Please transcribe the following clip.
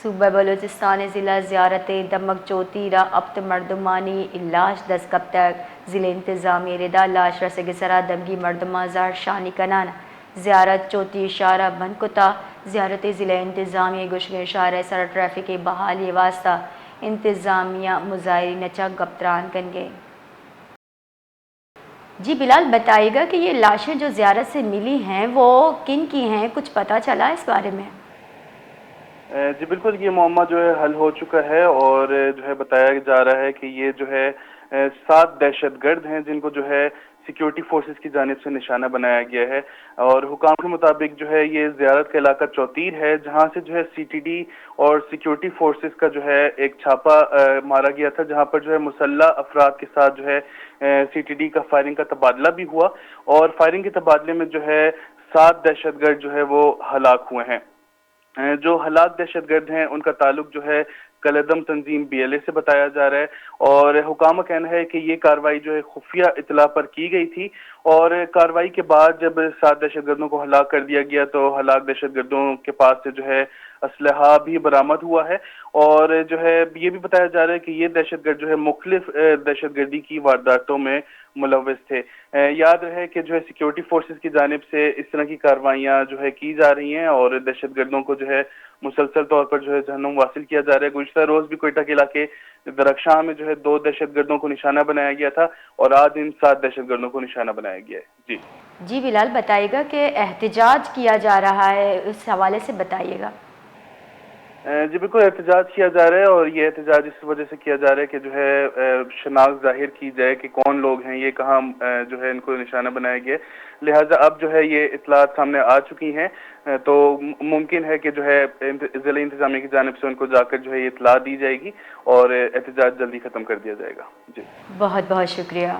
صوبہ بلوچستان ضلع زیارت دمک چوتی را ابت مردمانی لاش دستگب تک ضلع انتظامی ردا لاش رسگ سرا دمگی مردمہ زار شانی کنان زیارت چوتی اشارہ بند کتا زیارت ضلع انتظامی گشگ اشارہ سر ٹریفک بحالی واسطہ انتظامیہ مظاہرین نچا گپتران کن گئے۔ جی بلال بتائیے گا کہ یہ لاشیں جو زیارت سے ملی ہیں وہ کن کی ہیں، کچھ پتہ چلا اس بارے میں؟ جی بالکل، یہ معمہ جو ہے حل ہو چکا ہے اور جو ہے بتایا جا رہا ہے کہ یہ جو ہے 7 دہشت گرد ہیں جن کو جو ہے سیکیورٹی فورسز کی جانب سے نشانہ بنایا گیا ہے، اور حکام کے مطابق جو ہے یہ زیارت کا علاقہ چوتیر ہے جہاں سے جو ہے سی ٹی ڈی اور سیکیورٹی فورسز کا جو ہے ایک چھاپا مارا گیا تھا، جہاں پر جو ہے مسلح افراد کے ساتھ جو ہے سی ٹی ڈی کا فائرنگ کا تبادلہ بھی ہوا، اور فائرنگ کے تبادلے میں جو ہے 7 دہشت گرد جو ہے وہ ہلاک ہوئے ہیں۔ جو ہلاک دہشت گرد ہیں ان کا تعلق جو ہے کلدم تنظیم BLA سے بتایا جا رہا ہے، اور حکام کا کہنا ہے کہ یہ کارروائی جو ہے خفیہ اطلاع پر کی گئی تھی، اور کارروائی کے بعد جب 7 دہشت گردوں کو ہلاک کر دیا گیا تو ہلاک دہشت گردوں کے پاس سے جو ہے اسلحہ بھی برآمد ہوا ہے، اور جو ہے یہ بھی بتایا جا رہا ہے کہ یہ دہشت گرد جو ہے مختلف دہشت گردی کی وارداتوں میں ملوث تھے۔ یاد رہے کہ جو ہے سیکیورٹی فورسز کی جانب سے اس طرح کی کارروائیاں جو ہے کی جا رہی ہیں اور دہشت گردوں کو جو ہے مسلسل طور پر جو ہے جہنم واصل کیا جا رہا ہے۔ گزشتہ روز بھی کوئٹہ کے علاقے درخشاں میں جو ہے 2 دہشت گردوں کو نشانہ بنایا گیا تھا، اور آج ان 7 دہشت گردوں کو نشانہ بنایا گیا ہے۔ جی بلال بتائیے گا کہ احتجاج کیا جا رہا ہے، اس حوالے سے بتائیے گا۔ جی بالکل، احتجاج کیا جا رہا ہے، اور یہ احتجاج اس وجہ سے کیا جا رہا ہے کہ جو ہے شناخت ظاہر کی جائے کہ کون لوگ ہیں، یہ کہاں جو ہے ان کو نشانہ بنایا گیا، لہٰذا اب جو ہے یہ اطلاعات سامنے آ چکی ہیں، تو ممکن ہے کہ جو ہے ضلع انتظامیہ کی جانب سے ان کو جا کر جو ہے یہ اطلاع دی جائے گی اور احتجاج جلدی ختم کر دیا جائے گا۔ جی بہت بہت شکریہ۔